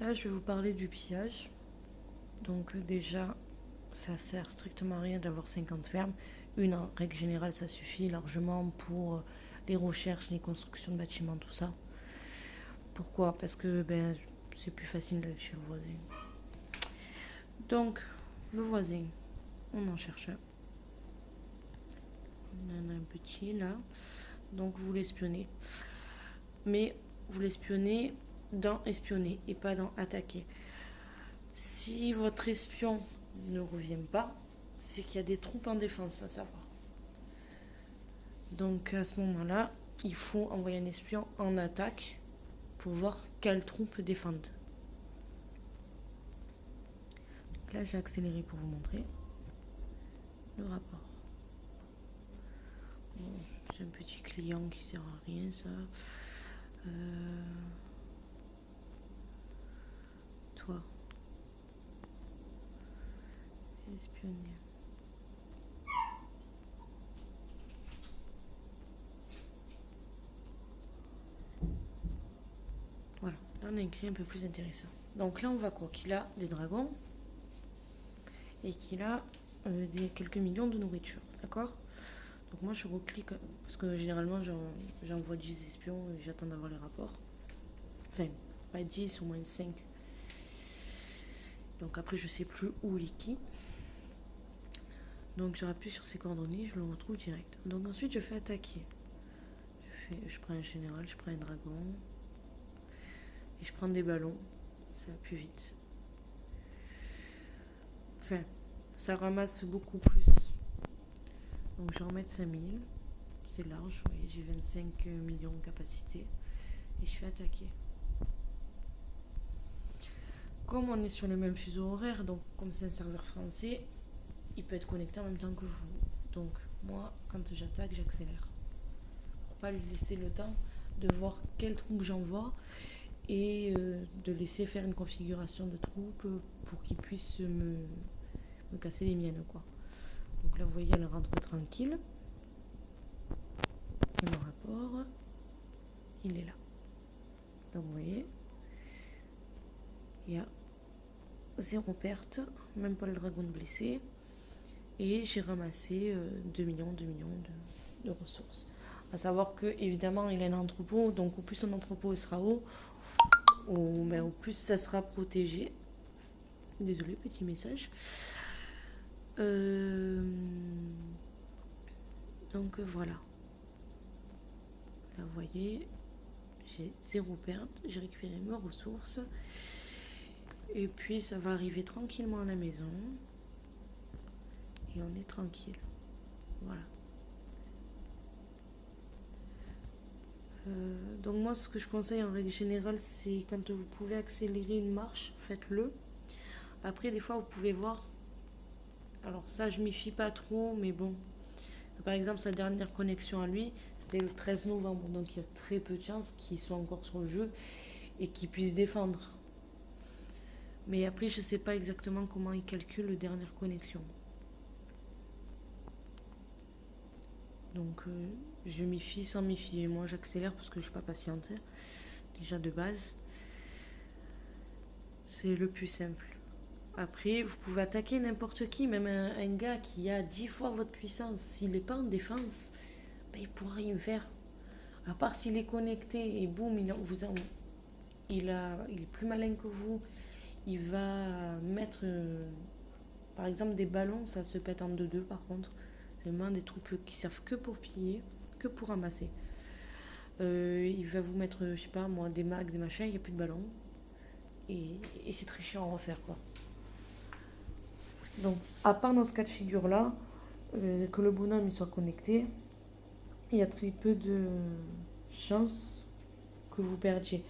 Là, je vais vous parler du pillage. Donc déjà, ça sert strictement à rien d'avoir 50 fermes. Une, en règle générale, ça suffit largement pour les recherches, les constructions de bâtiments, tout ça. Pourquoi? Parce que c'est plus facile d'aller chez le voisin. Donc, le voisin, on en cherche un. On en a un petit là. Donc, vous l'espionnez. Mais vous l'espionnez dans espionner et pas dans attaquer. Si votre espion ne revient pas, c'est qu'il y a des troupes en défense à savoir. Donc à ce moment-là, il faut envoyer un espion en attaque pour voir quelles troupes défendent. Là, j'ai accéléré pour vous montrer le rapport. Bon, c'est un petit client qui sert à rien, ça. Toi. Espionner. Voilà, là on a une clé un peu plus intéressant. Donc là on voit quoi? Qu'il a des dragons et qu'il a quelques millions de nourriture, d'accord? Donc moi je reclique, parce que généralement j'envoie 10 espions et j'attends d'avoir les rapports. Enfin, pas 10, au moins 5. Donc après je sais plus où est qui. Donc je rappuie sur ses coordonnées, je le retrouve direct. Donc ensuite je fais attaquer. Je prends un général, je prends un dragon. Et je prends des ballons. Ça va plus vite. Enfin, ça ramasse beaucoup plus. Donc je vais en mettre 5000. C'est large, vous voyez, j'ai 25 millions de capacité. Et je fais attaquer. Comme on est sur le même fuseau horaire, donc comme c'est un serveur français, il peut être connecté en même temps que vous. Donc moi, quand j'attaque, j'accélère. Pour pas lui laisser le temps de voir quelle troupe j'envoie et de laisser faire une configuration de troupes pour qu'il puisse me casser les miennes, quoi. Donc là, vous voyez, elle rentre tranquille. Et mon rapport, il est là. Donc vous voyez, il y a 0 perte, même pas le dragon blessé. Et j'ai ramassé 2 millions de ressources. À savoir que, évidemment, il a un entrepôt, donc au plus son entrepôt sera haut, au plus ça sera protégé. Désolé, petit message. Donc voilà. Là, vous voyez, j'ai 0 perte, j'ai récupéré mes ressources. Et puis ça va arriver tranquillement à la maison. Et on est tranquille. Voilà. Donc moi, ce que je conseille en règle générale, c'est quand vous pouvez accélérer une marche, faites-le. Après, des fois, vous pouvez voir. Alors ça, je m'y fie pas trop, mais bon. Par exemple, sa dernière connexion à lui, c'était le 13 novembre. Donc il y a très peu de chances qu'il soit encore sur le jeu et qu'il puisse défendre. Mais après, je sais pas exactement comment il calcule la dernière connexion. Donc je m'y fie sans m'y fier. Moi, j'accélère parce que je suis pas patiente. Déjà de base. C'est le plus simple. Après, vous pouvez attaquer n'importe qui, même un gars qui a 10 fois votre puissance. S'il n'est pas en défense, il ne pourra rien faire. À part s'il est connecté et boum, il est plus malin que vous. Il va mettre, par exemple, des ballons, ça se pète en 2-2 par contre. C'est vraiment des troupes qui servent que pour piller, que pour ramasser. Il va vous mettre, je sais pas moi, des mags, des machins, il n'y a plus de ballons. Et c'est très chiant à refaire, quoi. Donc, à part dans ce cas de figure-là, que le bonhomme il soit connecté, il y a très peu de chances que vous perdiez.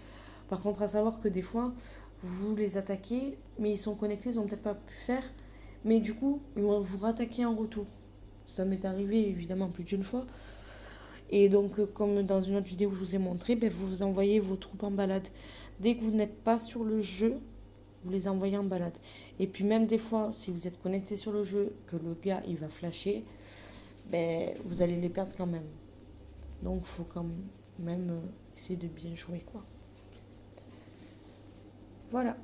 Par contre, à savoir que des fois, vous les attaquez, mais ils sont connectés, ils n'ont peut-être pas pu faire, mais du coup, ils vont vous rattaquer en retour. Ça m'est arrivé évidemment plus d'une fois. Et donc, comme dans une autre vidéo que je vous ai montré, vous envoyez vos troupes en balade. Dès que vous n'êtes pas sur le jeu, vous les envoyez en balade. Et puis même des fois, si vous êtes connecté sur le jeu, que le gars il va flasher, vous allez les perdre quand même. Donc il faut quand même essayer de bien jouer, quoi. Voilà.